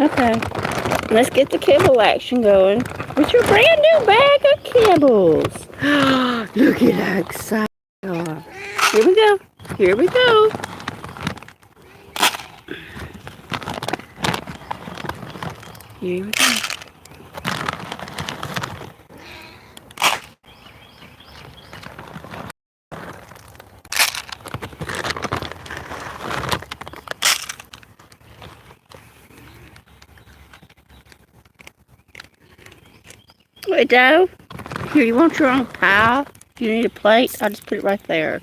Okay. Let's get the kibble action going with your brand new bag of kibbles. Look at how excited they are. Here we go. Here we go. Here we go. Wait, Doe. Here, you want your own pile? Do you need a plate? I'll just put it right there.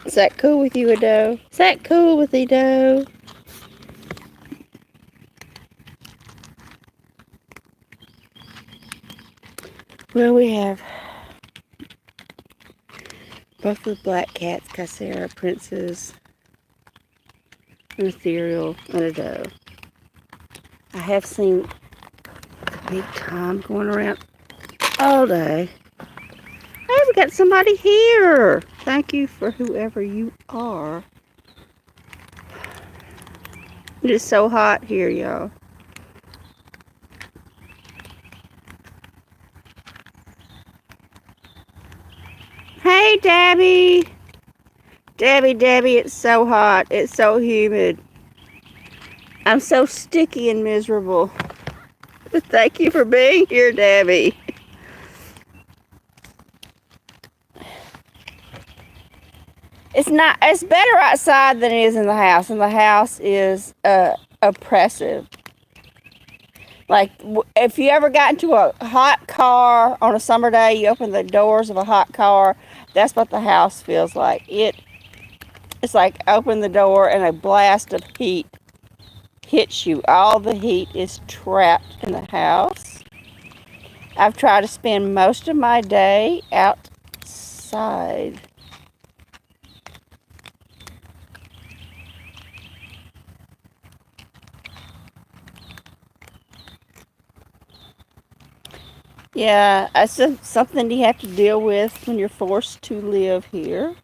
Is that cool with you, Ado? Is that cool with you, Ado? Well, we have both of the black cats, Cassera, Princess, and Ethereal, and Ado. I have seen Big Tom going around all day. Hey, we got somebody here. Thank you for whoever you are. It is so hot here, y'all. Hey, Debbie. Debbie, it's so hot. It's so humid. I'm so sticky and miserable. Thank you for being here, Debbie. It's better outside than it is in the house. And the house is oppressive. Like, if you ever got into a hot car on a summer day, you open the doors of a hot car, that's what the house feels like. It's like open the door and a blast of heat hits you. All the heat is trapped in the house. I've tried to spend most of my day outside. Yeah, that's something you have to deal with when you're forced to live here.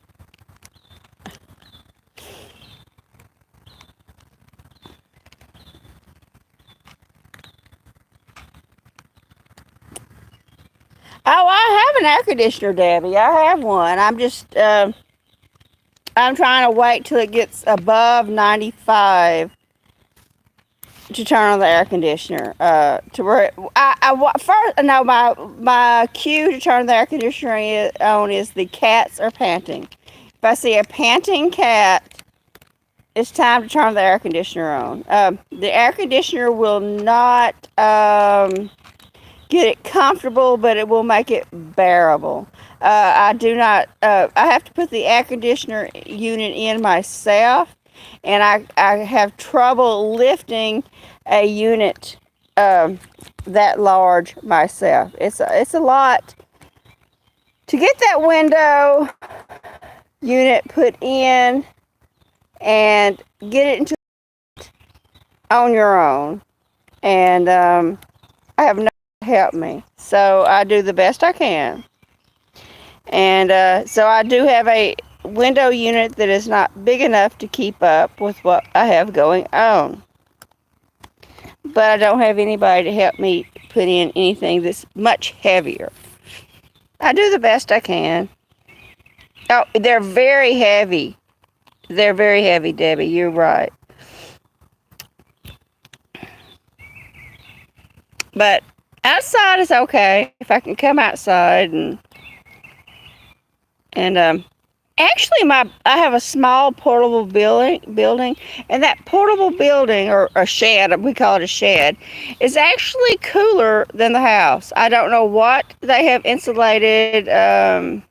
Oh, I have an air conditioner, Debbie. I have one. I'm trying to wait till it gets above 95 to turn on the air conditioner. To where first, no, my cue to turn the air conditioner on is the cats are panting. If I see a panting cat, it's time to turn the air conditioner on. The air conditioner will not get it comfortable, but it will make it bearable. I do not. I have to put the air conditioner unit in myself, and I have trouble lifting a unit that large myself. It's a lot to get that window unit put in and get it into on your own, and I have no help me, so I do the best I can. And so I do have a window unit that is not big enough to keep up with what I have going on, but I don't have anybody to help me put in anything that's much heavier. I do the best I can. Oh, they're very heavy. They're very heavy, Debbie. You're right. But outside is okay. If I can come outside and actually I have a small portable building, and that portable building, or a shed, we call it a shed, is actually cooler than the house. I don't know what they have insulated. I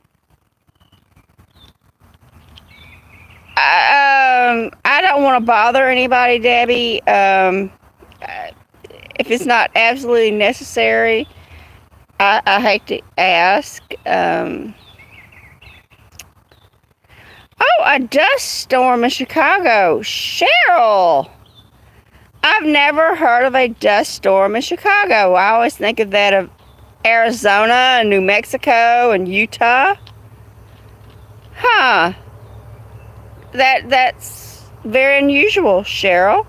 don't want to bother anybody, Debbie. If it's not absolutely necessary, I hate to ask. Oh, a dust storm in Chicago. Cheryl! I've never heard of a dust storm in Chicago. I always think of that of Arizona and New Mexico and Utah. Huh. That's very unusual, Cheryl.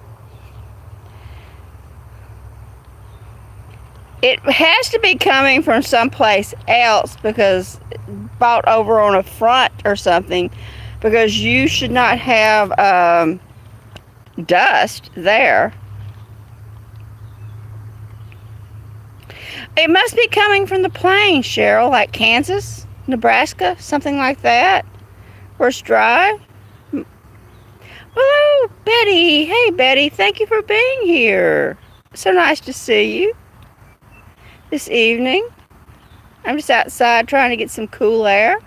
It has to be coming from someplace else because bought over on a front or something, because you should not have dust there. It must be coming from the plains, Cheryl, like Kansas, Nebraska, something like that, where it's dry. Hello, Betty. Hey, Betty, thank you for being here. So nice to see you this evening. I'm just outside trying to get some cool air.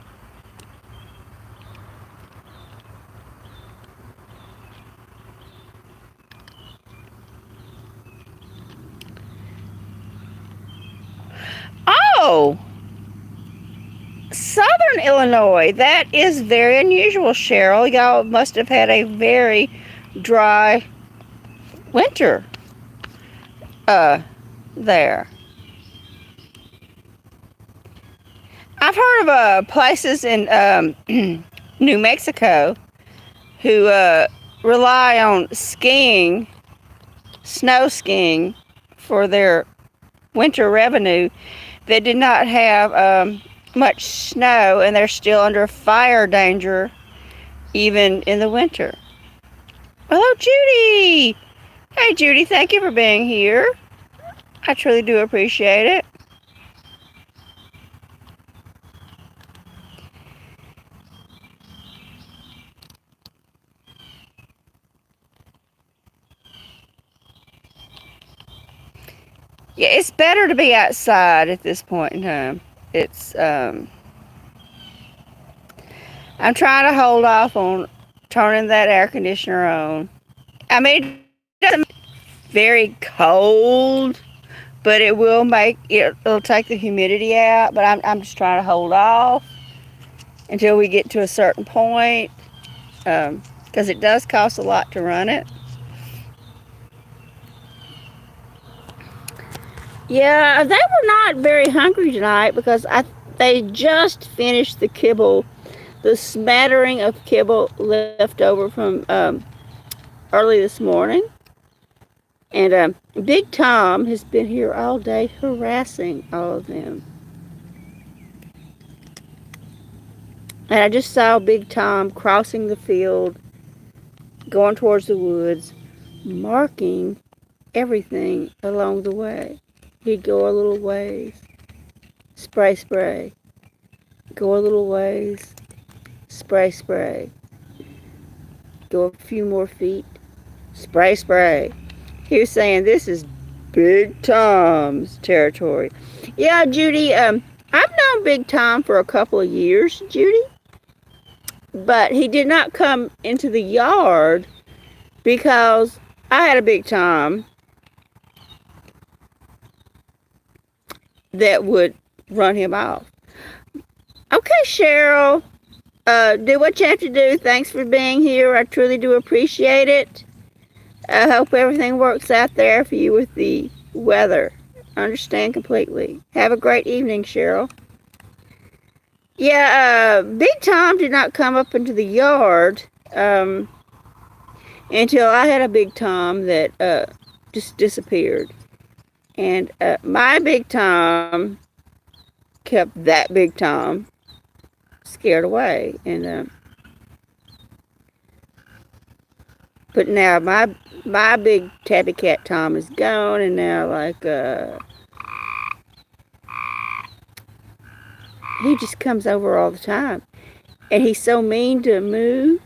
Oh, Southern Illinois. That is very unusual, Cheryl. Y'all must have had a very dry winter there. I've heard of places in New Mexico who rely on skiing, snow skiing, for their winter revenue. They did not have much snow, and they're still under fire danger even in the winter. Hello, Judy. Hey, Judy, thank you for being here. I truly do appreciate it. Yeah, it's better to be outside at this point in time. It's I'm trying to hold off on turning that air conditioner on. I mean, it doesn't make it very cold, but it will make it'll take the humidity out. But I'm just trying to hold off until we get to a certain point, because it does cost a lot to run it. Yeah, they were not very hungry tonight because they just finished the kibble, the smattering of kibble left over from early this morning. And Big Tom has been here all day harassing all of them. And I just saw Big Tom crossing the field, going towards the woods, marking everything along the way. He'd go a little ways, spray, spray. Go a little ways, spray, spray. Go a few more feet, spray, spray. He was saying this is Big Tom's territory. Yeah, Judy, I've known Big Tom for a couple of years, Judy. But he did not come into the yard because I had a Big Tom that would run him off. Okay, Cheryl, do what you have to do. Thanks for being here. I truly do appreciate it. I hope everything works out there for you with the weather. I understand completely. Have a great evening, Cheryl. Yeah, Big Tom did not come up into the yard until I had a Big Tom that just disappeared. And my Big Tom kept that Big Tom scared away. And but now my big tabby cat Tom is gone, and now he just comes over all the time, and he's so mean to Moo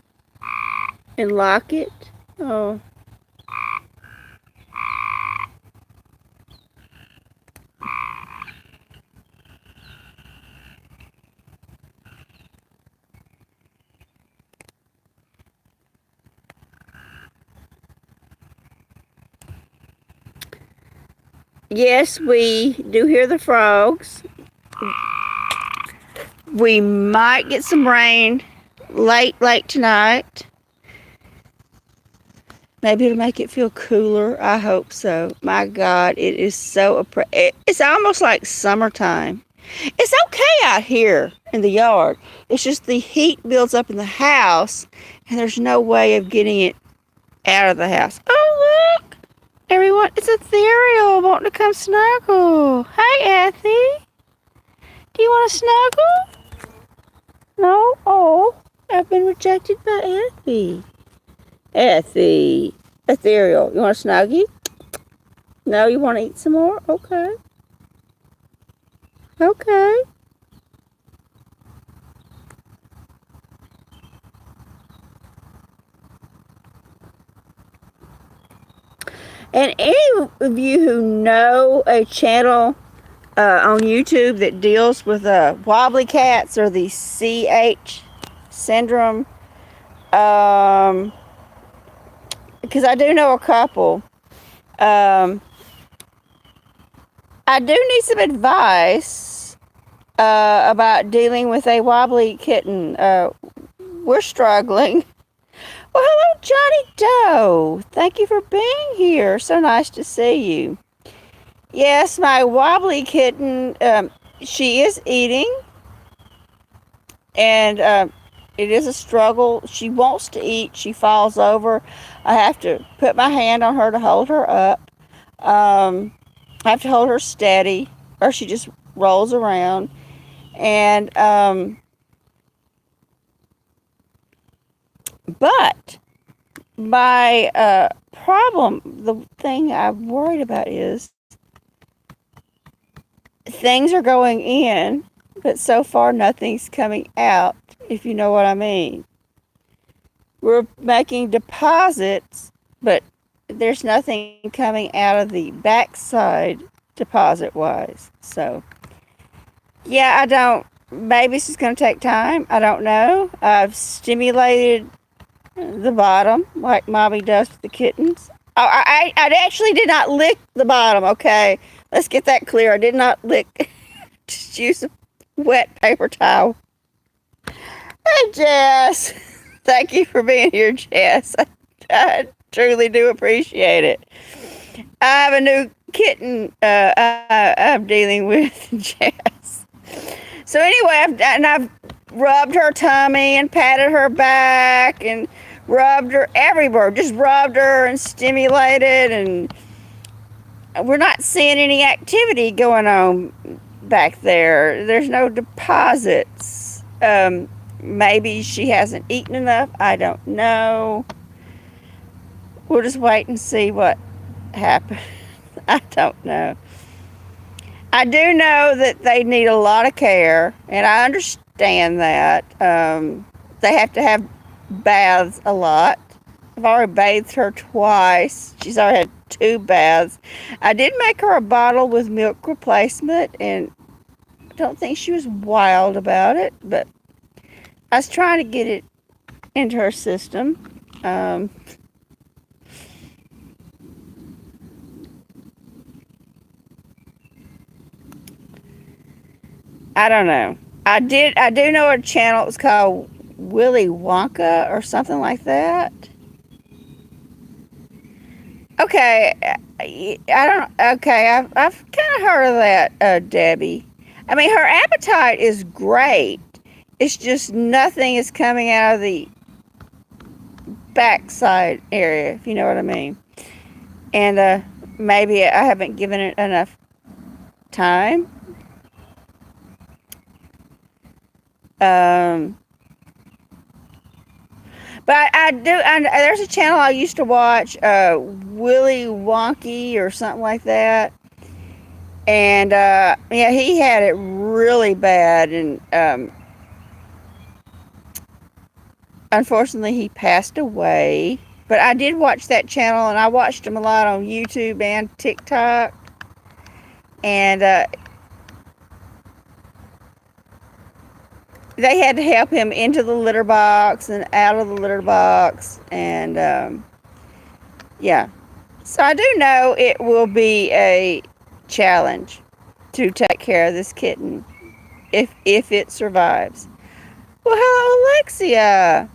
and Locket. Oh. Yes, we do hear the frogs. We might get some rain late tonight. Maybe it'll make it feel cooler. I hope so. My God, it is so it's almost like summertime. It's okay out here in the yard. It's just the heat builds up in the house, and there's no way of getting it out of the house. Oh, look! everyone. It's Ethereal wanting to come snuggle. Hey, Ethy. Do you want to snuggle? No? Oh, I've been rejected by Ethy. Ethy. Ethereal, you want to snuggie? No, you want to eat some more? Okay. Okay. And any of you who know a channel on YouTube that deals with wobbly cats or the CH syndrome, because I do know a couple, I do need some advice about dealing with a wobbly kitten. We're struggling. Well, hello, Johnny Doe. Thank you for being here. So nice to see you. Yes, my wobbly kitten, she is eating, and it is a struggle. She wants to eat. She falls over. I have to put my hand on her to hold her up. I have to hold her steady, or she just rolls around. And, but my problem, the thing I'm worried about is things are going in, but so far nothing's coming out, if you know what I mean. We're making deposits, but there's nothing coming out of the backside deposit-wise. So, yeah, I don't, maybe it's just going to take time. I don't know. I've stimulated the bottom like Mommy does with the kittens. Oh, I actually did not lick the bottom, okay? Let's get that clear. I did not lick. Just use a wet paper towel. Hey, Jess. Thank you for being here, Jess. I truly do appreciate it. I have a new kitten I'm dealing with, Jess. So anyway, I've rubbed her tummy and patted her back and rubbed her everywhere. Just rubbed her and stimulated, and we're not seeing any activity going on back there. There's no deposits. Maybe she hasn't eaten enough. I don't know. We'll just wait and see what happens. I don't know. I do know that they need a lot of care, and I understand that. They have to have baths a lot. I've already bathed her twice. She's already had 2 baths. I did make her a bottle with milk replacement, and I don't think she was wild about it, but I was trying to get it into her system. I don't know. I do know a channel. It's called Willy Wonka or something like that. Okay, I don't. Okay, I've kind of heard of that, Debbie. I mean, her appetite is great. It's just nothing is coming out of the backside area, if you know what I mean. And maybe I haven't given it enough time. But I do. There's a channel I used to watch, Willy Wonky or something like that. And yeah, he had it really bad, and unfortunately, he passed away. But I did watch that channel, and I watched him a lot on YouTube and TikTok. And they had to help him into the litter box and out of the litter box. And yeah. So I do know it will be a challenge to take care of this kitten if it survives. Well, hello, Alexia.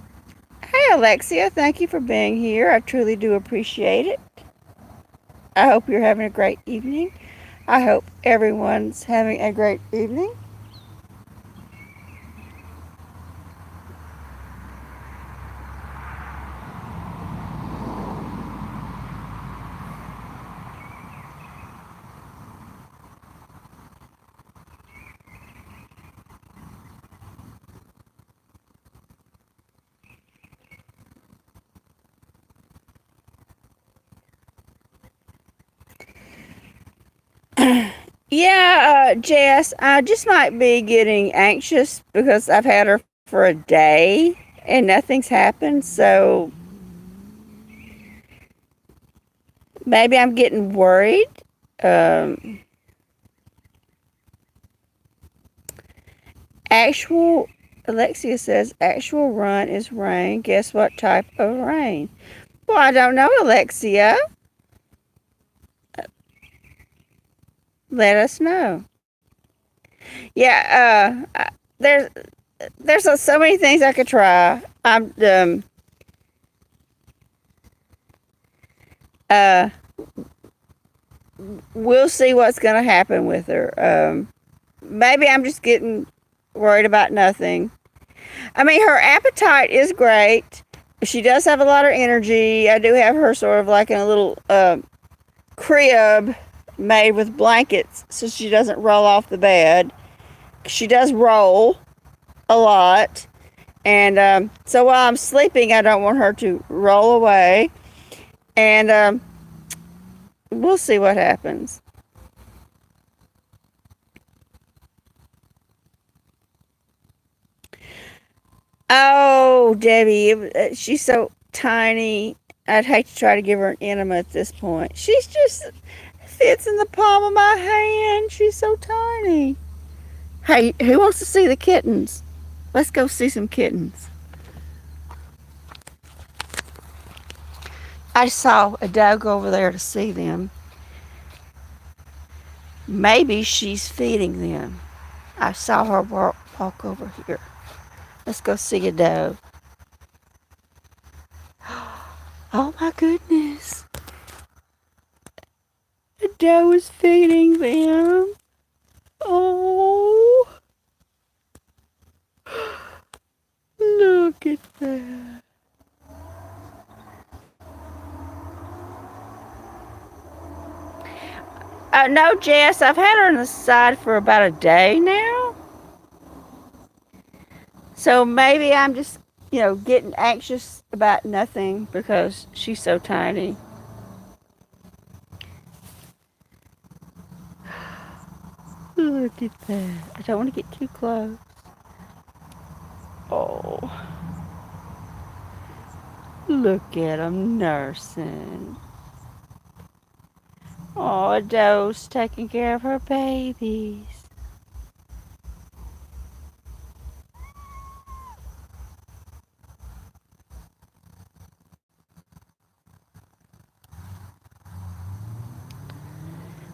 Hey, Alexia, thank you for being here. I truly do appreciate it. I hope you're having a great evening. I hope everyone's having a great evening. Yeah, Jess, I just might be getting anxious because I've had her for a day and nothing's happened. So maybe I'm getting worried. Um, actual, Alexia says, actual run is rain. Guess what type of rain? Well, I don't know, Alexia. Let us know. Yeah, there's so many things I could try. Uh, we'll see what's gonna happen with her. Maybe I'm just getting worried about nothing. I mean, her appetite is great. She does have a lot of energy. I do have her sort of like in a little crib made with blankets so she doesn't roll off the bed. She does roll a lot. And so while I'm sleeping, I don't want her to roll away. And we'll see what happens. Oh, Debbie, she's so tiny. I'd hate to try to give her an enema at this point. She's just fits in the palm of my hand. She's so tiny. Hey, who wants to see the kittens? Let's go see some kittens. I saw a dog over there to see them. Maybe she's feeding them. I saw her walk over here. Let's go see a dove. Oh my goodness. A dove is feeding them. Oh, look at that. No, Jess, I've had her on the side for about a day now. So maybe I'm just, getting anxious about nothing because she's so tiny. Look at that. I don't want to get too close. Oh, look at them nursing. Oh, a doe's taking care of her babies.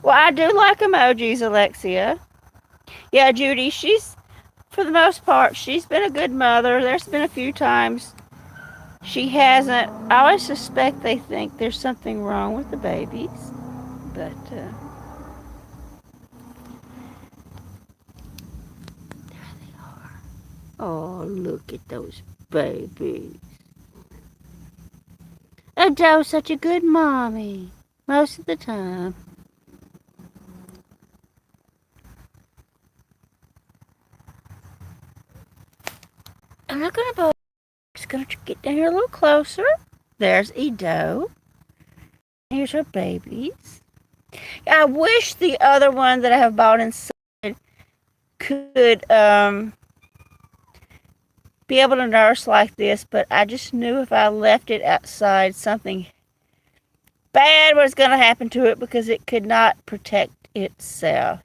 Well, I do like emojis, Alexia. Yeah, Judy, for the most part, she's been a good mother. There's been a few times she hasn't. I always suspect they think there's something wrong with the babies. But, there they are. Oh, look at those babies. Adele's such a good mommy. Most of the time. I'm not going to bother. Just going to get down here a little closer. There's Edo. Here's her babies. I wish the other one that I have bought inside could be able to nurse like this, but I just knew if I left it outside, something bad was going to happen to it because it could not protect itself.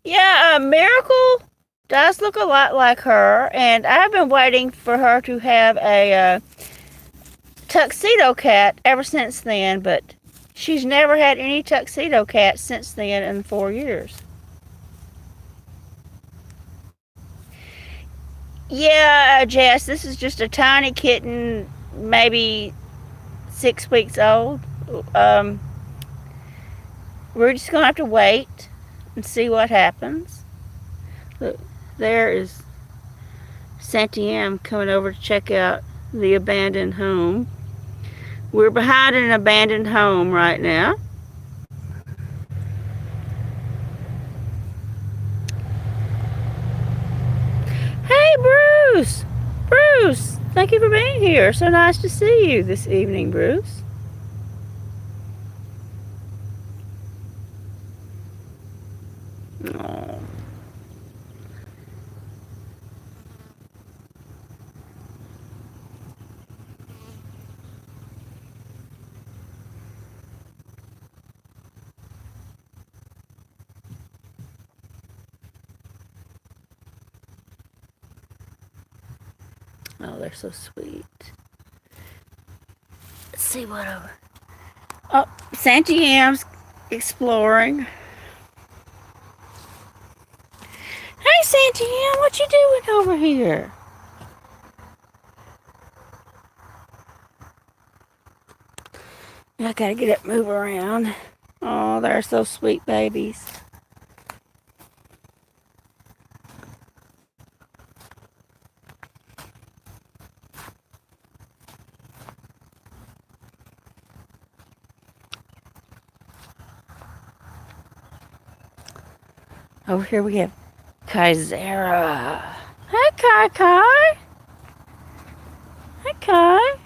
Yeah, Miracle does look a lot like her, and I've been waiting for her to have a tuxedo cat ever since then, but she's never had any tuxedo cats since then in 4 years. Yeah, Jess, this is just a tiny kitten, maybe 6 weeks old. Um, we're just gonna have to wait and see what happens. Look, there is Santiam coming over to check out the abandoned home. We're behind an abandoned home right now. Hey, Bruce! Bruce, thank you for being here. So nice to see you this evening, Bruce. Oh, they're so sweet. Let's see what over. Oh, Santa Yam's exploring. Hey, Santa Yam, what you doing over here? I gotta get up, move around. Oh, they're so sweet babies. Over here we have Kaizera. Hey, Kai Kai. Hey, Kai.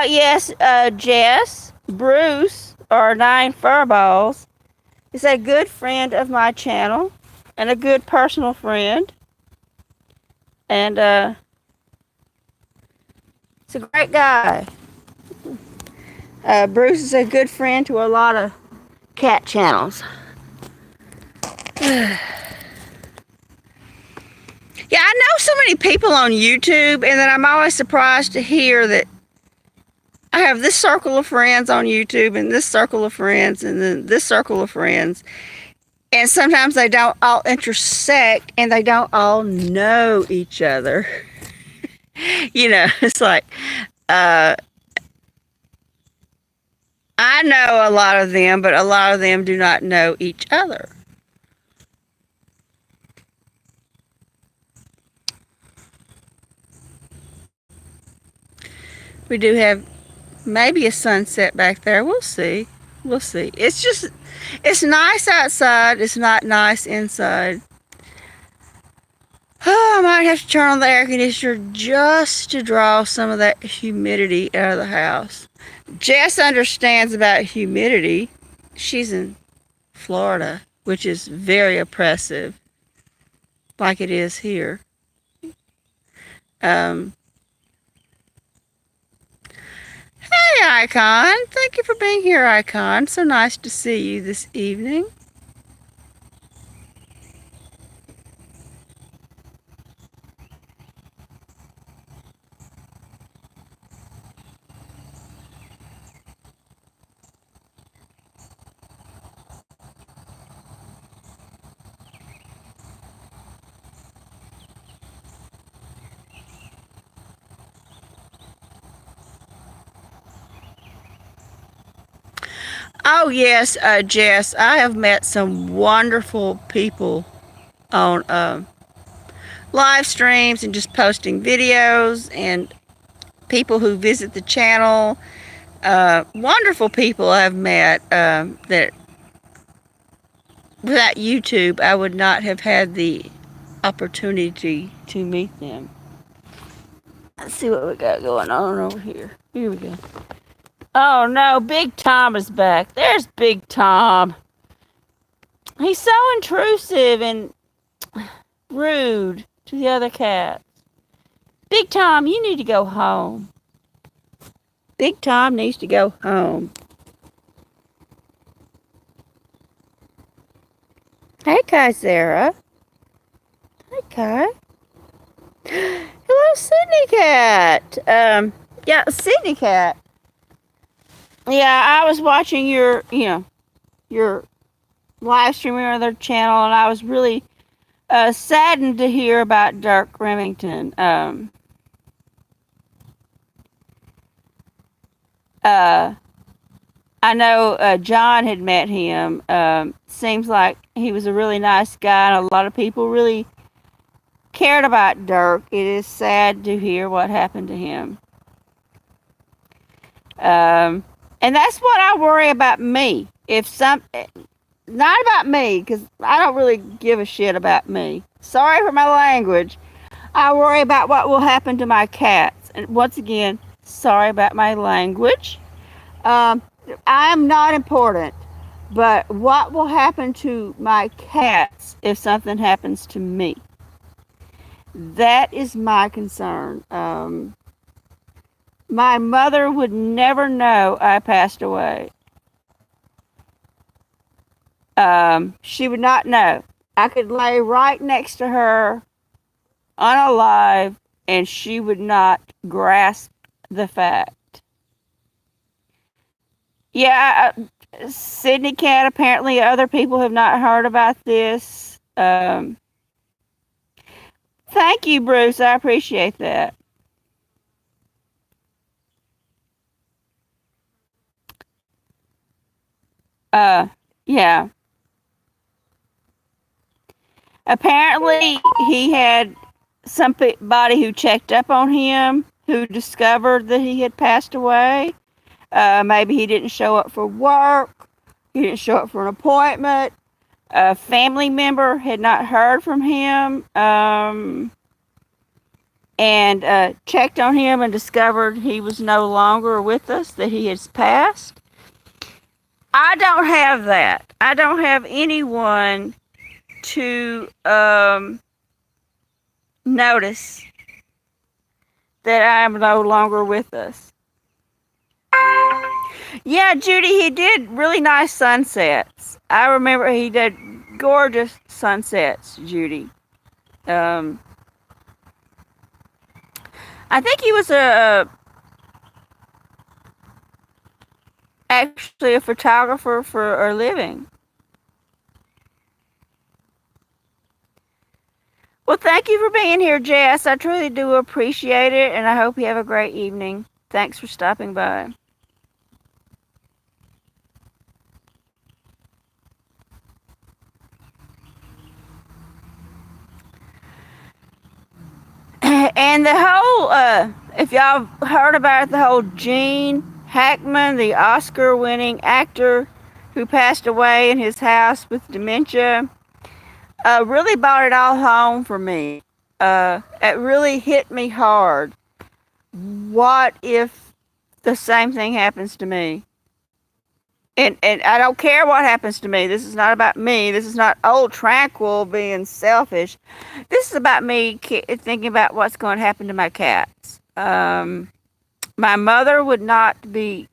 Yes, Jess, Bruce, or Nine Furballs, is a good friend of my channel and a good personal friend. And he's a great guy. Bruce is a good friend to a lot of cat channels. Yeah, I know so many people on YouTube, and then I'm always surprised to hear that I have this circle of friends on YouTube and this circle of friends and then this circle of friends. And sometimes they don't all intersect and they don't all know each other. You know, it's like, I know a lot of them, but a lot of them do not know each other. We do have maybe a sunset back there. We'll see. We'll see. It's nice outside. It's not nice inside. Oh, I might have to turn on the air conditioner just to draw some of that humidity out of the house. Jess understands about humidity. She's in Florida, which is very oppressive, like it is here. Hey, Icon. Thank you for being here, Icon. So nice to see you this evening. Oh, yes, Jess. I have met some wonderful people on live streams and just posting videos, and people who visit the channel. Wonderful people I've met that without YouTube I would not have had the opportunity to meet them. Let's see what we got going on over here. Here we go. Oh no, Big Tom is back. There's Big Tom. He's so intrusive and rude to the other cats. Big Tom, you need to go home. Big Tom needs to go home. Hey, Kai Sarah. Hey, Kai. Hello, Sydney Cat. Yeah, Sydney Cat. Yeah, I was watching your live stream on their channel, and I was really saddened to hear about Dirk Remington. I know John had met him. Seems like he was a really nice guy, and a lot of people really cared about Dirk. It is sad to hear what happened to him. And that's what I worry about me. Not about me, because I don't really give a shit about me. Sorry for my language. I worry about what will happen to my cats. And once again, sorry about my language. I'm not important, but what will happen to my cats if something happens to me? That is my concern. My mother would never know I passed away. She would not know. I could lay right next to her unalive, and she would not grasp the fact. Yeah, Sydney Cat, apparently other people have not heard about this. Thank you, Bruce. I appreciate that. Uh, yeah. Apparently, he had somebody who checked up on him who discovered that he had passed away. Maybe he didn't show up for work. He didn't show up for an appointment. A family member had not heard from him, and checked on him and discovered he was no longer with us, that he has passed. I don't have that. I don't have anyone to notice that I am no longer with us. Yeah, Judy, he did really nice sunsets. I remember he did gorgeous sunsets, Judy. Um, I think he was actually a photographer for a living. Well, thank you for being here, Jess. I truly do appreciate it, and I hope you have a great evening. Thanks for stopping by. And the whole, if y'all heard about the whole Gene Hackman, the Oscar winning actor who passed away in his house with dementia, really brought it all home for me. It really hit me hard. What if the same thing happens to me? And I don't care what happens to me. This is not about me. This is not old Tranquil being selfish. This is about me thinking about what's going to happen to my cats. My mother would not be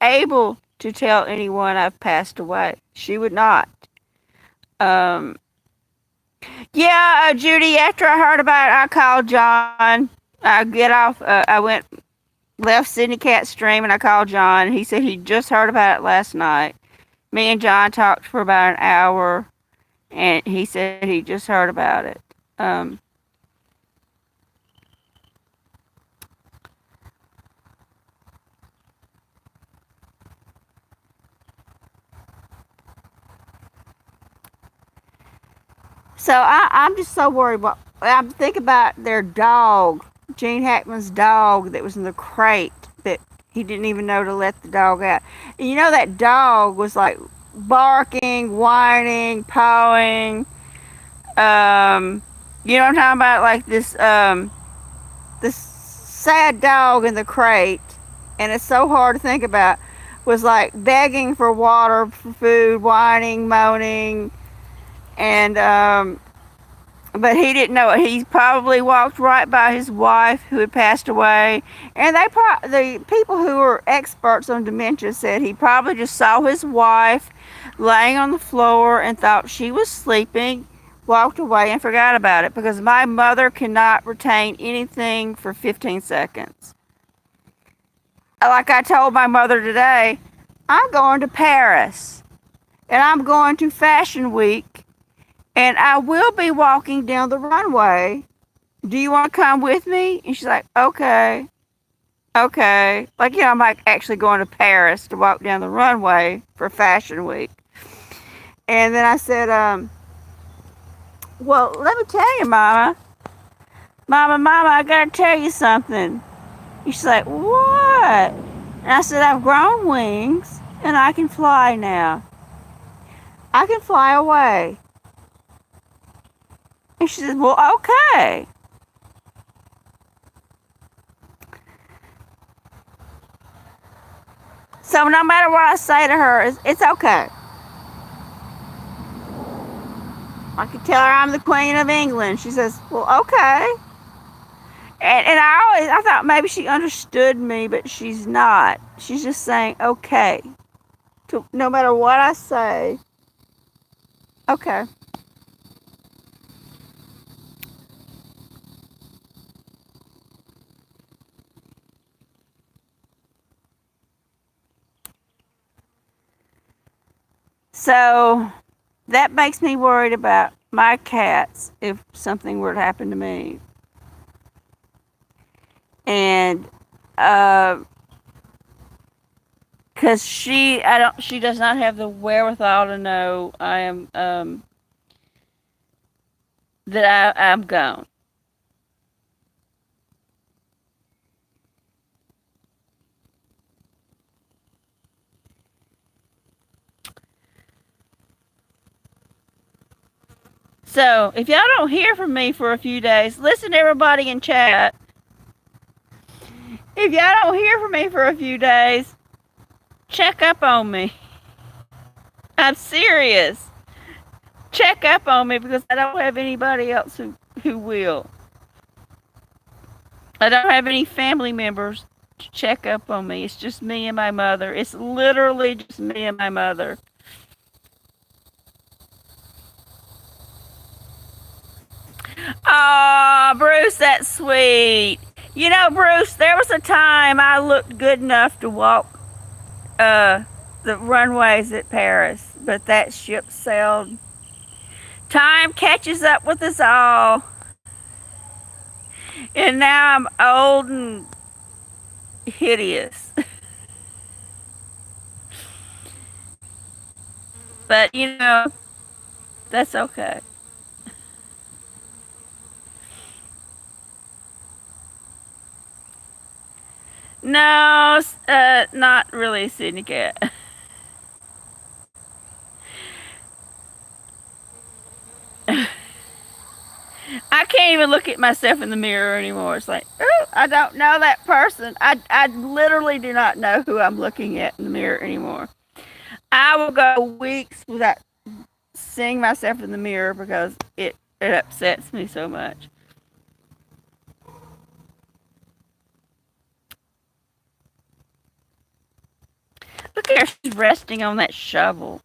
able to tell anyone I've passed away. She would not. Um, yeah, Judy, after I heard about it, I called John. I get off, I went, left Sydney Cat stream, and I called John. He said he just heard about it last night. Me and John talked for about an hour, and he said he just heard about it. Um, so I'm just so worried. I'm thinking about their dog, Gene Hackman's dog that was in the crate that he didn't even know to let the dog out. And you know that dog was like barking, whining, pawing. You know what I'm talking about? Like this sad dog in the crate, and it's so hard to think about. Was like begging for water, for food, whining, moaning, and but he didn't know it. He probably walked right by his wife who had passed away, and the people who were experts on dementia said he probably just saw his wife laying on the floor and thought she was sleeping, walked away and forgot about it, because my mother cannot retain anything for 15 seconds. Like I told my mother today, I'm going to Paris and I'm going to Fashion Week, and I will be walking down the runway. Do you want to come with me? And she's like, okay, okay. Like, I'm like actually going to Paris to walk down the runway for Fashion Week. And then I said, well, let me tell you, Mama. Mama, I gotta tell you something. And she's like, what? And I said, I've grown wings and I can fly now. I can fly away. And she said, well, okay. So no matter what I say to her, it's okay. I could tell her I'm the Queen of England. She says, well, okay. And I thought maybe she understood me, but she's not. She's just saying, okay. No matter what I say, okay. So that makes me worried about my cats if something were to happen to me. And because she does not have the wherewithal to know I am that I'm gone. So if y'all don't hear from me for a few days, listen to everybody in chat. If y'all don't hear from me for a few days, check up on me. I'm serious. Check up on me because I don't have anybody else who will. I don't have any family members to check up on me. It's just me and my mother. It's literally just me and my mother. Aw, Bruce, that's sweet. You know, Bruce, there was a time I looked good enough to walk the runways at Paris, but that ship sailed. Time catches up with us all. And now I'm old and hideous. But, you know, that's okay. No, not really, Sydney Cat. I can't even look at myself in the mirror anymore. It's like, oh, I don't know that person. I literally do not know who I'm looking at in the mirror anymore. I will go weeks without seeing myself in the mirror because it upsets me so much. Look at her, she's resting on that shovel.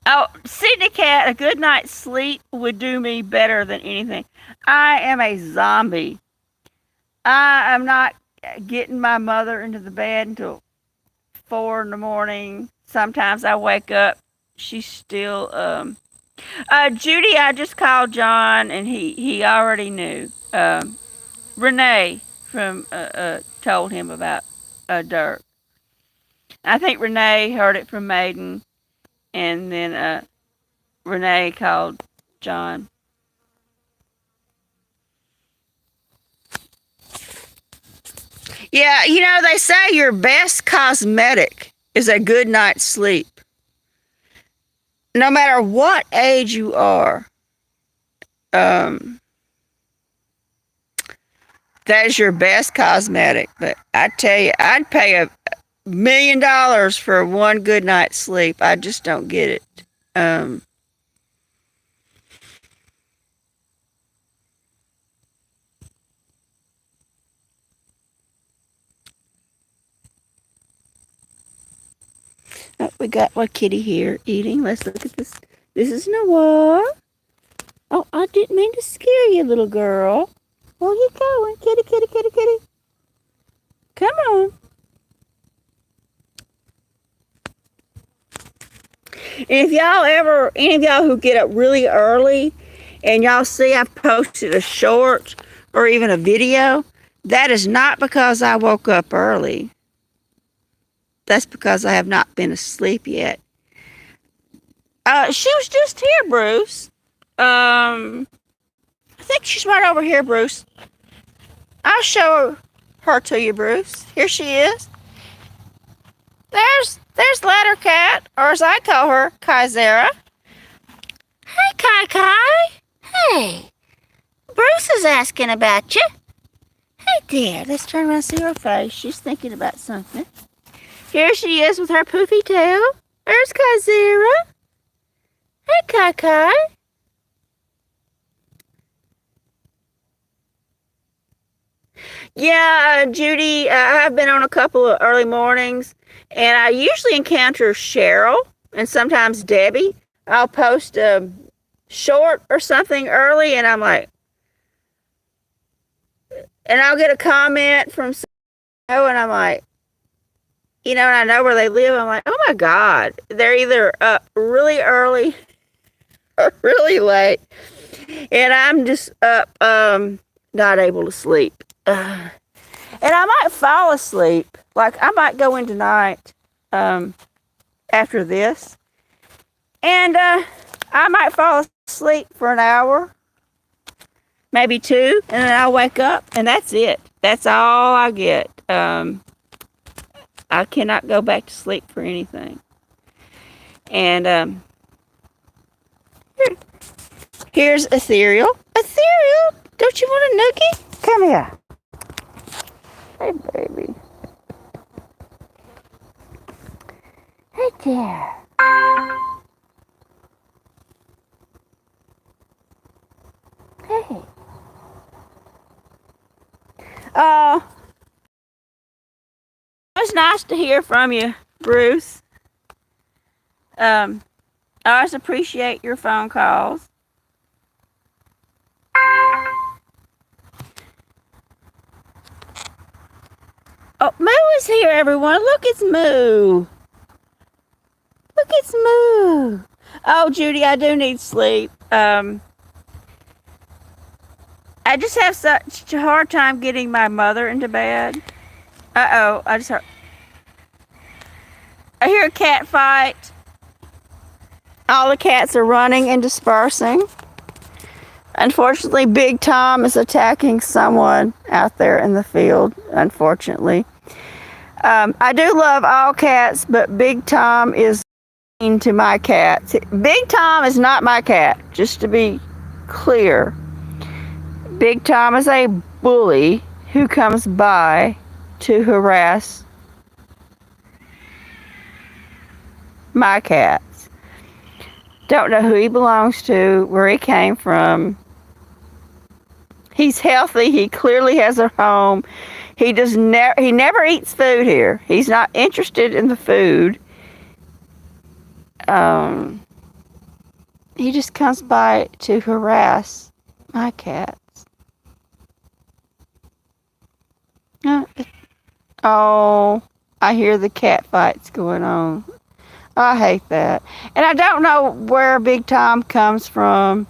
Oh, Sydney Cat, a good night's sleep would do me better than anything. I am a zombie. I am not getting my mother into the bed until 4 in the morning. Sometimes I wake up, she's still Judy, I just called John and he already knew. Renee from told him about Dirk. I think Renee heard it from Maiden, and then Renee called John. Yeah, you know, they say your best cosmetic is a good night's sleep. No matter what age you are, um, that is your best cosmetic. But I tell you, I'd pay $1 million for one good night's sleep. I just don't get it. Um, oh, we got one kitty here eating. Let's look at this. This is Noah. Oh, I didn't mean to scare you, little girl. Where you going? Kitty, kitty, kitty, kitty. Come on. And if y'all ever, any of y'all who get up really early and y'all see I've posted a short or even a video, that is not because I woke up early. That's because I have not been asleep yet. She was just here, Bruce. I think she's right over here, Bruce. I'll show her to you, Bruce. Here she is. There's Ladder Cat, or as I call her, Kaizera. Hey, Kai Kai. Hey, Bruce is asking about you. Hey, dear. Let's turn around and see her face. She's thinking about something. Here she is with her poofy tail. There's Kaizera. Hey, Kai Kai. Yeah, Judy, I've been on a couple of early mornings, and I usually encounter Cheryl and sometimes Debbie. I'll post a short or something early, and I'm like, and I'll get a comment from someone, and I'm like, And I know where they live. I'm like, oh my God, they're either up really early or really late, and I'm just up, not able to sleep. And I might fall asleep. Like I might go in tonight, after this, and I might fall asleep for an hour, maybe two, and then I'll wake up, and that's it. That's all I get. I cannot go back to sleep for anything. And here's a cereal. A cereal? Don't you want a nookie? Come here. Hey, baby. Hey there. Hey. It was nice to hear from you, Bruce. I always appreciate your phone calls. Oh, Moo is here, everyone. Look, it's Moo. Look, it's Moo. Oh, Judy, I do need sleep. I just have such a hard time getting my mother into bed. Uh-oh, I hear a cat fight. All the cats are running and dispersing. Unfortunately, Big Tom is attacking someone out there in the field, unfortunately. I do love all cats, but Big Tom is mean to my cats. Big Tom is not my cat, just to be clear. Big Tom is a bully who comes by to harass my cats. Don't know who he belongs to, where he came from. He's healthy. He clearly has a home. He never eats food here. He's not interested in the food. He just comes by to harass my cats. Oh, I hear the cat fights going on. I hate that. And I don't know where Big Tom comes from.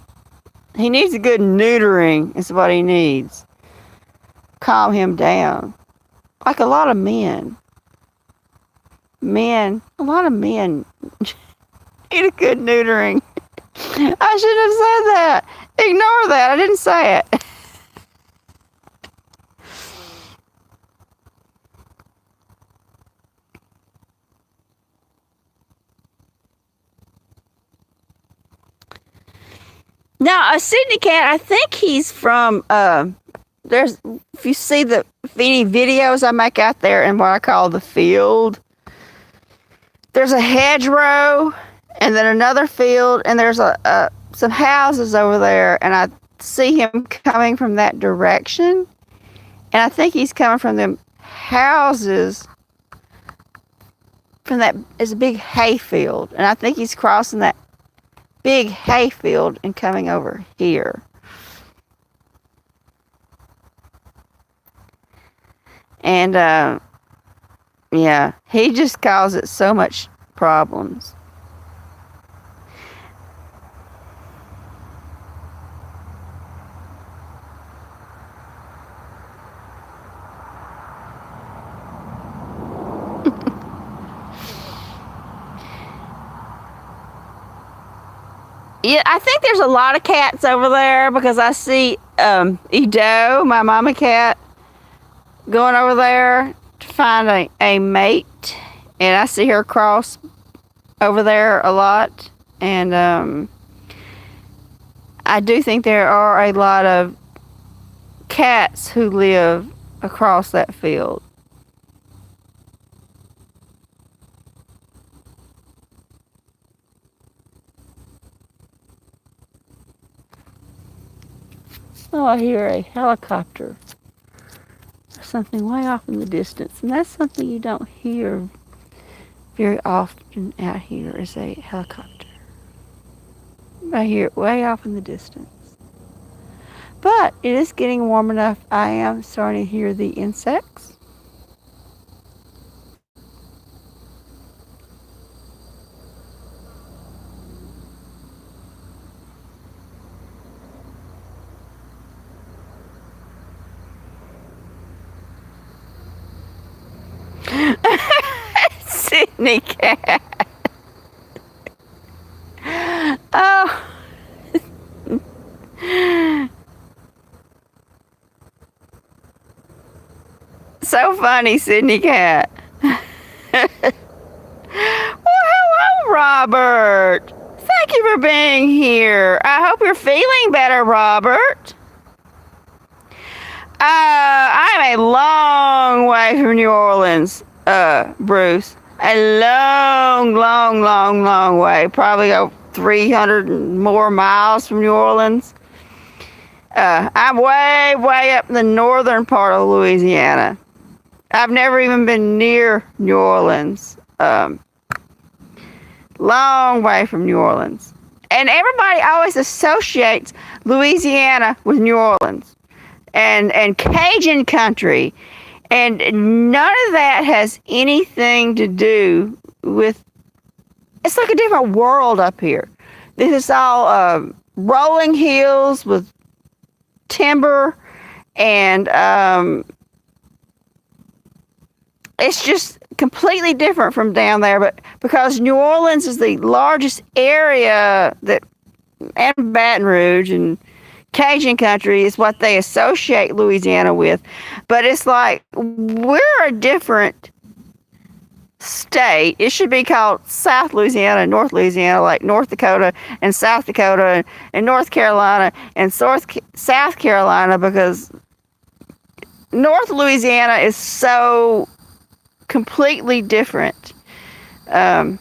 He needs a good neutering is what he needs. Calm him down. Like a lot of men. A lot of men need a good neutering. I shouldn't have said that. Ignore that. I didn't say it. Now, a Sydney cat, I think he's from, if you see any videos I make out there in what I call the field, there's a hedgerow and then another field, and there's some houses over there, and I see him coming from that direction, and I think he's coming from them houses, from that, it's a big hay field, and I think he's crossing that big hay field and coming over here. And yeah, he just causes so much problems. Yeah, I think there's a lot of cats over there because I see Edo, my mama cat, going over there to find a mate, and I see her cross over there a lot. And I do think there are a lot of cats who live across that field. Oh, I hear a helicopter or something way off in the distance, and that's something you don't hear very often out here, is a helicopter. I hear it way off in the distance. But it is getting warm enough. I am starting to hear the insects. Sydney cat. Oh. So funny, Sydney cat. Well, hello, Robert. Thank you for being here. I hope you're feeling better, Robert. I'm a long way from New Orleans, Bruce. A long way. Probably 300 more miles from New Orleans. I'm way up in the northern part of Louisiana. I've never even been near New Orleans. Long way from New Orleans. And everybody always associates Louisiana with New Orleans and Cajun country. And none of that has anything to do with, it's like a different world up here. This is all rolling hills with timber, and it's just completely different from down there. But because New Orleans is the largest area and Baton Rouge and Cajun country is what they associate Louisiana with. But it's like we're a different state. It should be called South Louisiana, North Louisiana, like North Dakota and South Dakota and North Carolina and South Carolina, because North Louisiana is so completely different. Oh,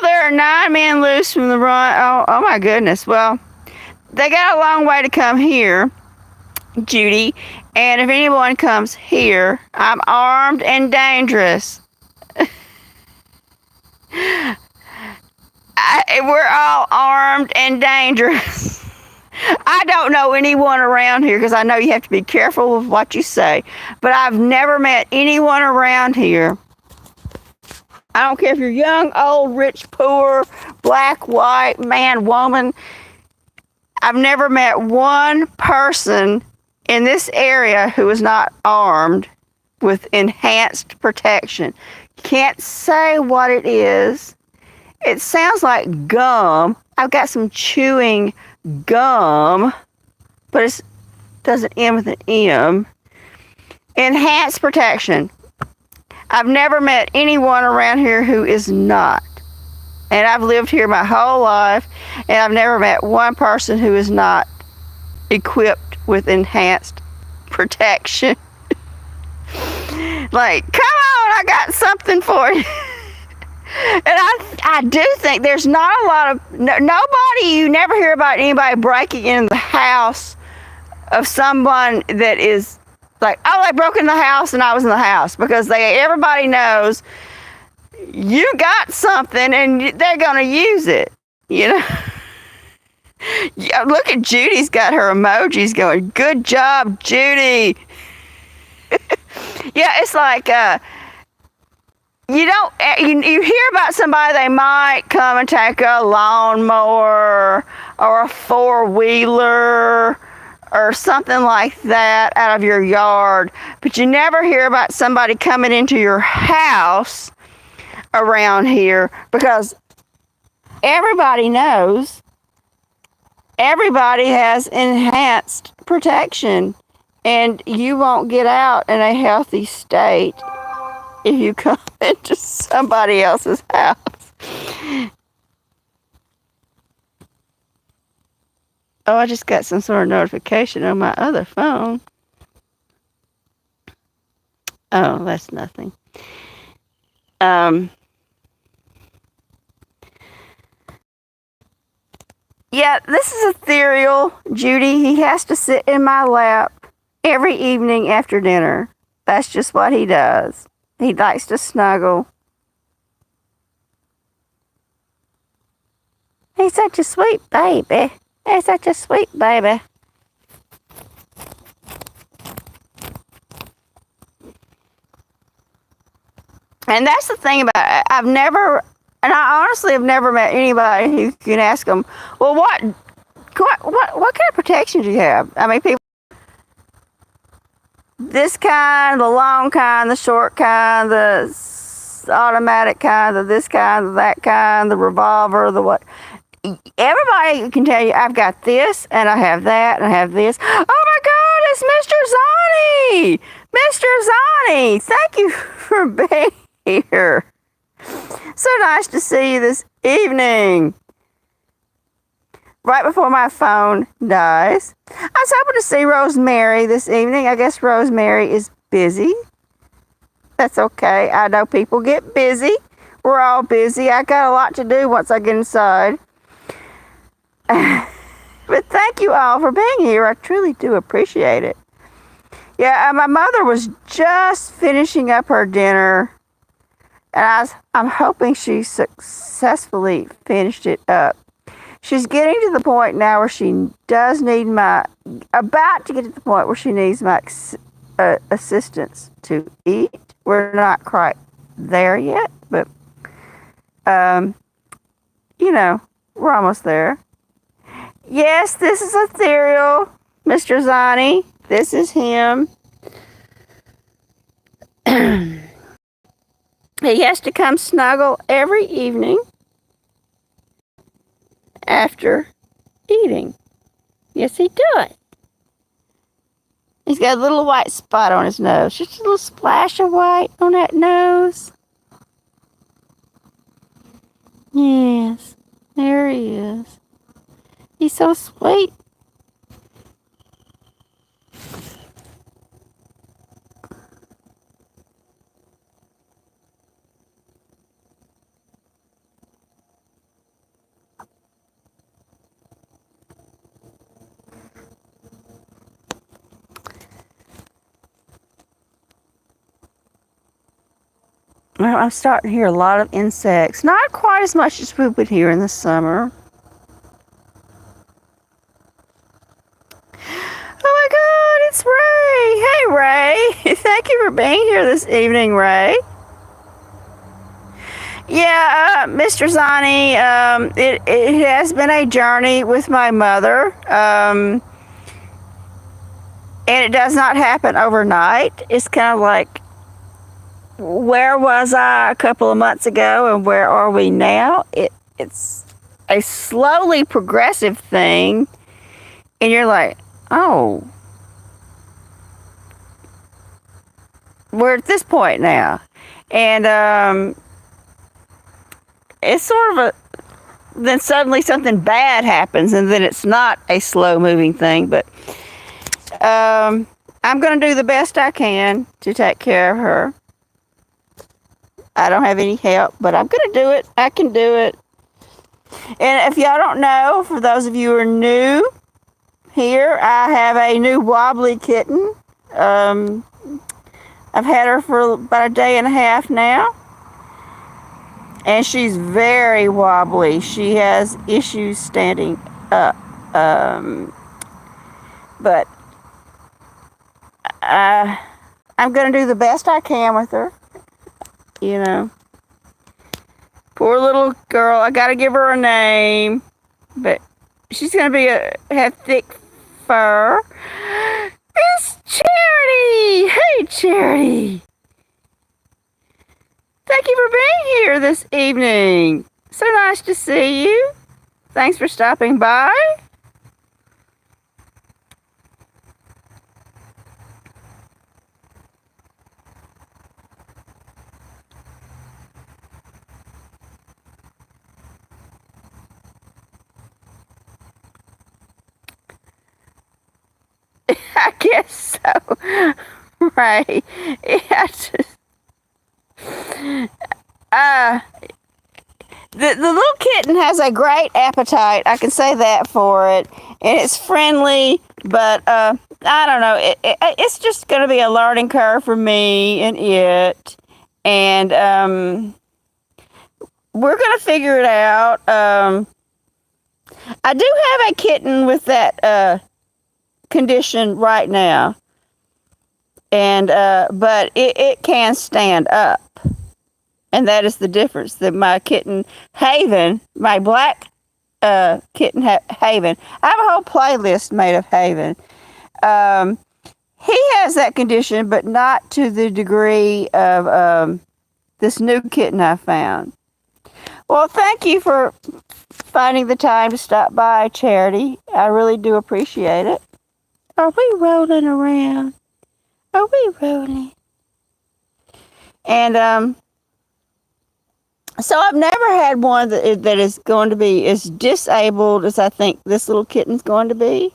there are 9 men loose from the run. Oh my goodness. Well, they got a long way to come here, Judy. And if anyone comes here, I'm armed and dangerous. We're all armed and dangerous. I don't know anyone around here, because I know you have to be careful with what you say. But I've never met anyone around here. I don't care if you're young, old, rich, poor, black, white, man, woman. I've never met one person in this area who is not armed with enhanced protection. Can't say what it is. It sounds like gum. I've got some chewing gum, but it doesn't end with an M. Enhanced protection. I've never met anyone around here who is not. And I've lived here my whole life, and I've never met one person who is not equipped with enhanced protection. Like, come on, I got something for you. And I do think there's not a lot of, nobody, you never hear about anybody breaking into the house of someone that is like, oh, they broke in the house and I was in the house, because everybody knows you got something and they're going to use it, you know. Yeah, look at Judy's got her emojis going. Good job, Judy. Yeah, it's like you hear about somebody, they might come and take a lawnmower or a 4-wheeler or something like that out of your yard, but you never hear about somebody coming into your house around here, because everybody knows everybody has enhanced protection, and you won't get out in a healthy state if you come into somebody else's house. Oh, I just got some sort of notification on my other phone. Oh, that's nothing. Yeah, this is ethereal, Judy. He has to sit in my lap every evening after dinner. That's just what he does. He likes to snuggle. He's such a sweet baby. He's such a sweet baby. And that's the thing about it. I honestly have never met anybody who can ask them, well, what kind of protection do you have? I mean, people, this kind, the long kind, the short kind, the the automatic kind, the this kind, the that kind, the revolver, the what. Everybody can tell you, I've got this, and I have that, and I have this. Oh my God, it's Mr. Zani! Mr. Zani, thank you for being here. So nice to see you this evening. Right before my phone dies. I was hoping to see Rosemary this evening. I guess Rosemary is busy. That's okay. I know people get busy. We're all busy. I got a lot to do once I get inside. But thank you all for being here. I truly do appreciate it. Yeah, my mother was just finishing up her dinner, and I'm hoping she successfully finished it up. She's getting to the point now where she does need about to get to the point where she needs my assistance to eat. We're not quite there yet, but, we're almost there. Yes, this is Ethereal, Mr. Zani. This is him. He has to come snuggle every evening after eating. Yes, he does. He's got a little white spot on his nose. Just a little splash of white on that nose. Yes, there he is. He's so sweet. I'm starting to hear a lot of insects. Not quite as much as we would hear in the summer. Oh my God, it's Ray. Hey, Ray. Thank you for being here this evening, Ray. Yeah, Mr. Zani, it has been a journey with my mother. And it does not happen overnight. It's kind of like, where was I a couple of months ago and where are we now? It's a slowly progressive thing, and you're like, oh, we're at this point now. And it's sort of then suddenly something bad happens, and then it's not a slow moving thing, but I'm going to do the best I can to take care of her. I don't have any help, but I'm going to do it. I can do it. And if y'all don't know, for those of you who are new here, I have a new wobbly kitten. I've had her for about a day and a half now. And she's very wobbly. She has issues standing up. But I'm going to do the best I can with her. You know, poor little girl. I gotta give her a name, but she's gonna have thick fur. It's Charity. Hey, Charity. Thank you for being here this evening. So nice to see you. Thanks for stopping by. I guess so. Right. Yeah, the little kitten has a great appetite. I can say that for it. And it's friendly, but I don't know. It's just going to be a learning curve for me and it. And we're going to figure it out. I do have a kitten with that condition right now, and but it can stand up, and that is the difference. That my kitten Haven, my black kitten Haven, I have a whole playlist made of Haven. He has that condition, but not to the degree of this new kitten I found. Well, thank you for finding the time to stop by, Charity. I really do appreciate it. Are we rolling around? Are we rolling? And so I've never had one that is going to be as disabled as I think this little kitten's going to be.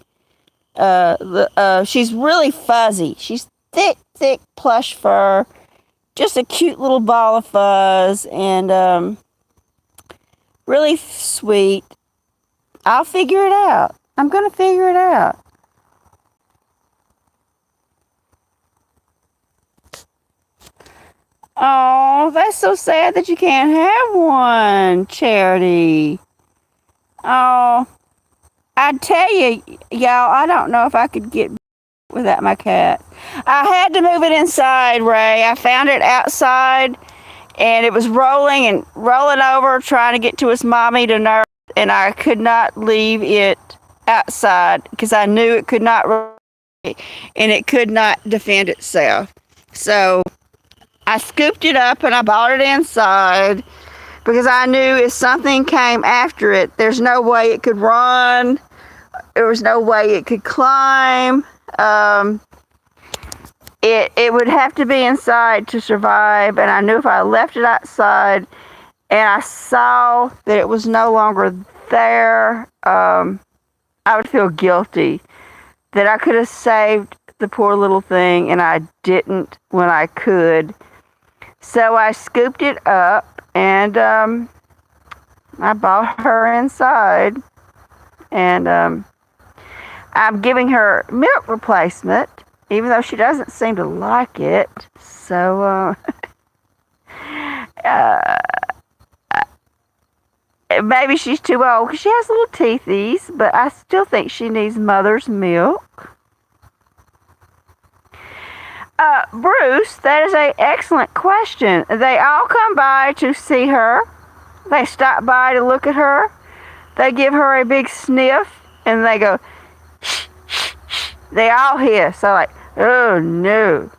She's really fuzzy. She's thick plush fur, just a cute little ball of fuzz, and really sweet. I'll figure it out. I'm gonna figure it out. Oh, that's so sad that you can't have one, Charity. Oh, I tell you, y'all, I don't know if I could get without my cat. I had to move it inside, Ray. I found it outside, and it was rolling over, trying to get to its mommy to nurse, and I could not leave it outside because I knew it could not roll and it could not defend itself. So I scooped it up and I brought it inside because I knew if something came after it, there's no way it could run. There was no way it could climb. It would have to be inside to survive, and I knew if I left it outside and I saw that it was no longer there, I would feel guilty that I could have saved the poor little thing and I didn't when I could. So I scooped it up and I brought her inside, and I'm giving her milk replacement, even though she doesn't seem to like it. So maybe she's too old because she has little teethies, but I still think she needs mother's milk. Bruce, that is an excellent question. They all come by to see her. They stop by to look at her. They give her a big sniff, and they go, shh, shh, shh. They all hiss. So like, oh no.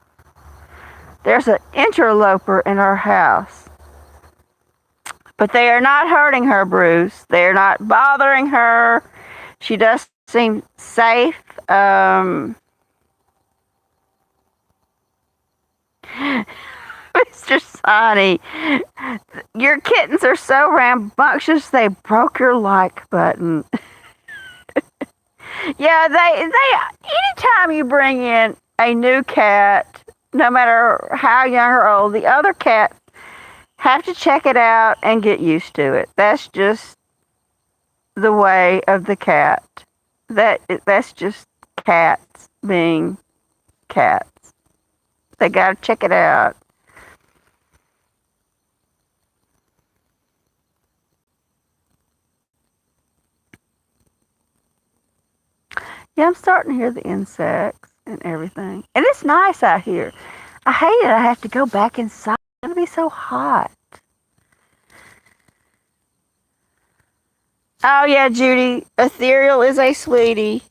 There's an interloper in our house. But they are not hurting her, Bruce. They are not bothering her. She does seem safe. Mr. Sonny, your kittens are so rambunctious they broke your like button. Yeah, they anytime you bring in a new cat, no matter how young or old, the other cats have to check it out and get used to it. That's just the way of the cat. That's just cats being cats. They gotta check it out. Yeah, I'm starting to hear the insects and everything. And it's nice out here. I hate it. I have to go back inside. It's going to be so hot. Oh, yeah, Judy. Ethereal is a sweetie.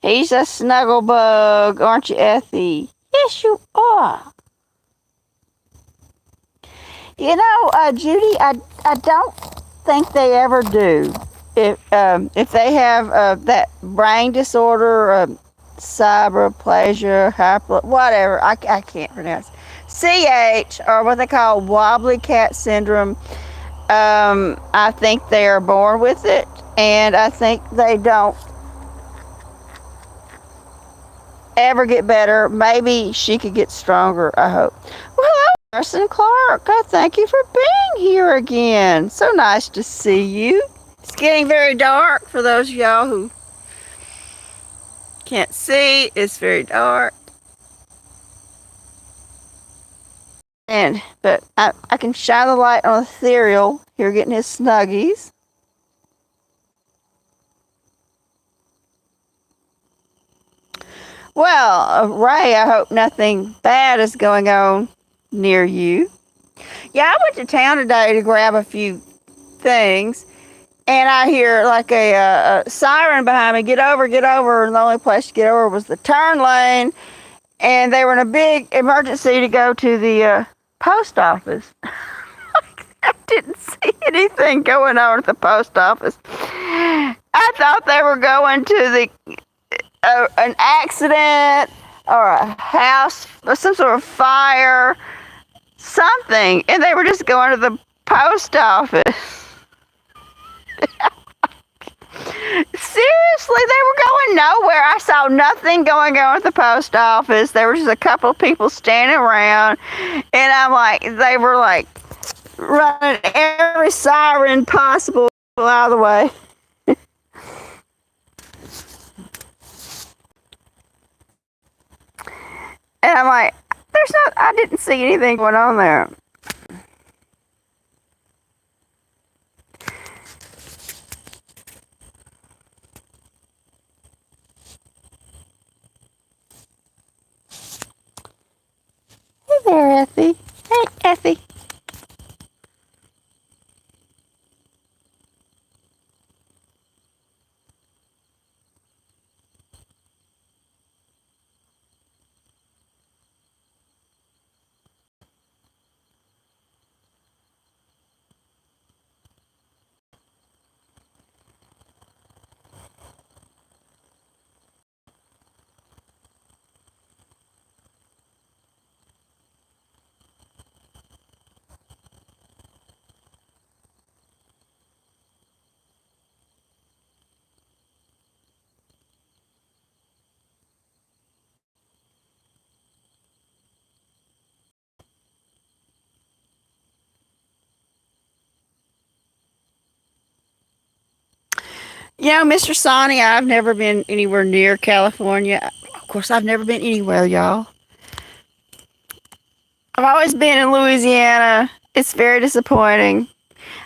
He's a snuggle bug, aren't you, Effie? Yes, you are. You know, Judy, I don't think they ever do. If they have that brain disorder, cyberplasia, whatever, I can't pronounce, CH, or what they call wobbly cat syndrome, I think they are born with it, and I think they don't ever get better. Maybe she could get stronger, I hope. Well, hello, Carson Clark. God, thank you for being here again. So nice to see you. It's getting very dark for those of y'all who can't see. It's very dark. But I can shine the light on Ethereal here getting his snuggies. Well, Ray, I hope nothing bad is going on near you. Yeah, I went to town today to grab a few things, and I hear like a siren behind me, get over, and the only place to get over was the turn lane, and they were in a big emergency to go to the post office. I didn't see anything going on at the post office. I thought they were going to an accident or a house or some sort of fire, something, and they were just going to the post office. Seriously, they were going nowhere. I saw nothing going on at the post office. There was just a couple of people standing around, and I'm like, they were like running every siren possible out of the way. And I'm like, I didn't see anything going on there. Hey there, Effie. Hey, Effie. You know, Mr. Sonny, I've never been anywhere near California. Of course, I've never been anywhere, y'all. I've always been in Louisiana. It's very disappointing.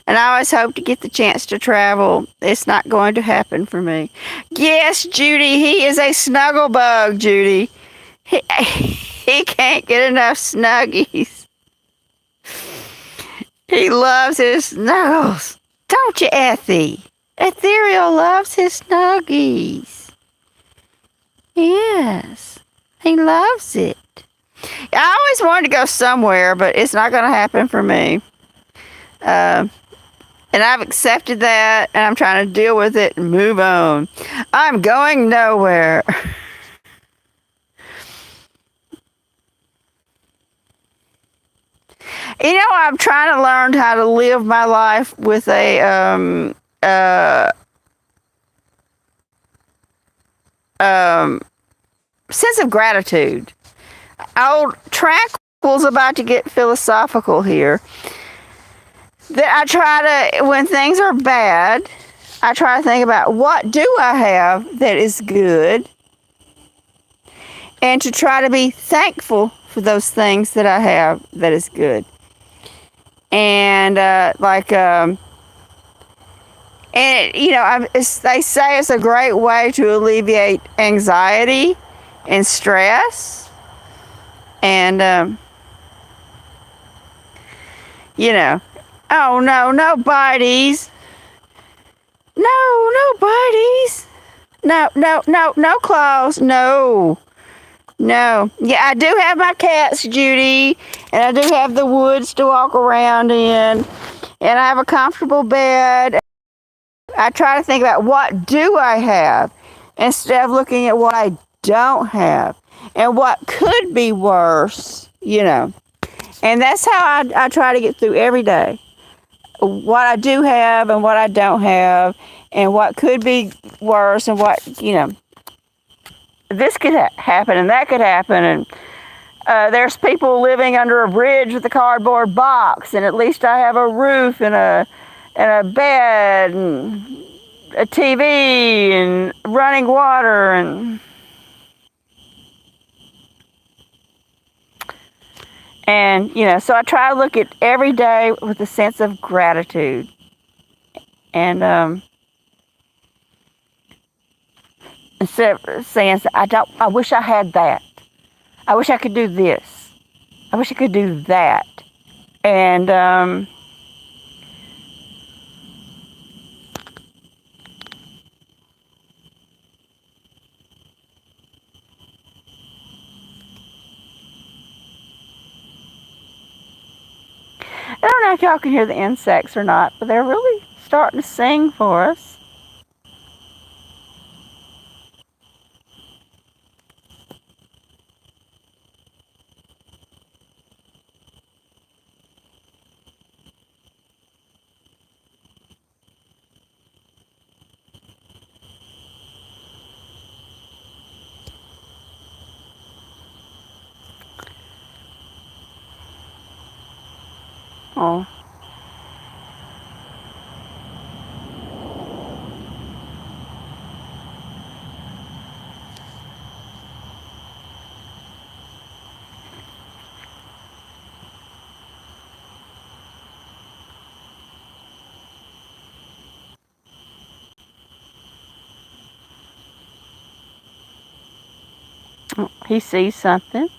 And I always hope to get the chance to travel. It's not going to happen for me. Yes, Judy, he is a snuggle bug, Judy. He can't get enough snuggies. He loves his snuggles. Don't you, Effie? Ethereal loves his snuggies. Yes, he loves it. I always wanted to go somewhere, but it's not going to happen for me. And I've accepted that, and I'm trying to deal with it and move on. I'm going nowhere. You know, I'm trying to learn how to live my life with a sense of gratitude. Old Tranquil's about to get philosophical here. That I try to, when things are bad, I try to think about what do I have that is good, and to try to be thankful for those things that I have that is good. And they say it's a great way to alleviate anxiety and stress. And oh no bites. No bites. No claws. No. Yeah, I do have my cats, Judy, and I do have the woods to walk around in, and I have a comfortable bed. I try to think about what do I have instead of looking at what I don't have and what could be worse, And that's how I try to get through every day. What I do have and what I don't have and what could be worse and what, this could happen and that could happen. And there's people living under a bridge with a cardboard box, and at least I have a roof and a bed and a TV and running water and so I try to look at every day with a sense of gratitude. And instead of saying, I wish I had that. I wish I could do this. I wish I could do that. And I don't know if y'all can hear the insects or not, but they're really starting to sing for us. Oh. He sees something.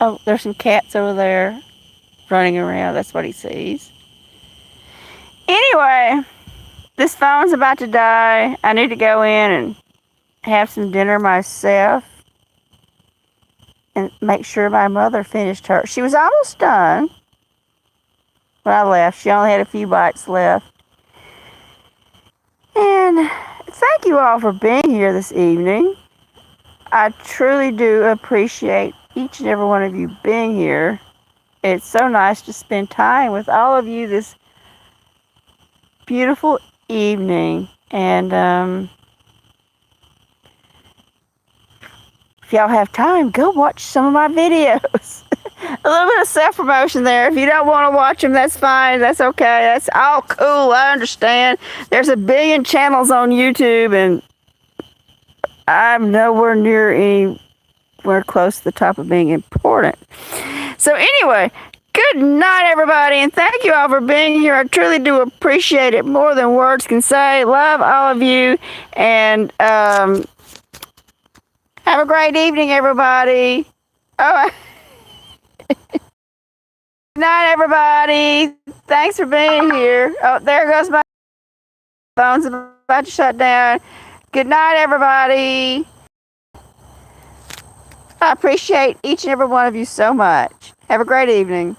Oh, there's some cats over there running around. That's what he sees. Anyway, this phone's about to die. I need to go in and have some dinner myself and make sure my mother finished her. She was almost done when I left. She only had a few bites left. And thank you all for being here this evening. I truly do appreciate each and every one of you being here. It's so nice to spend time with all of you this beautiful evening. And if y'all have time, go watch some of my videos. A little bit of self-promotion there. If you don't want to watch them, that's fine. That's okay. That's all cool. I understand. There's a billion channels on YouTube, and I'm nowhere near anywhere close to the top of being important. So anyway, good night, everybody, and thank you all for being here. I truly do appreciate it more than words can say. Love all of you, and have a great evening, everybody. Oh, good night, everybody. Thanks for being here. Oh, there goes my phone's about to shut down. Good night, everybody. I appreciate each and every one of you so much. Have a great evening.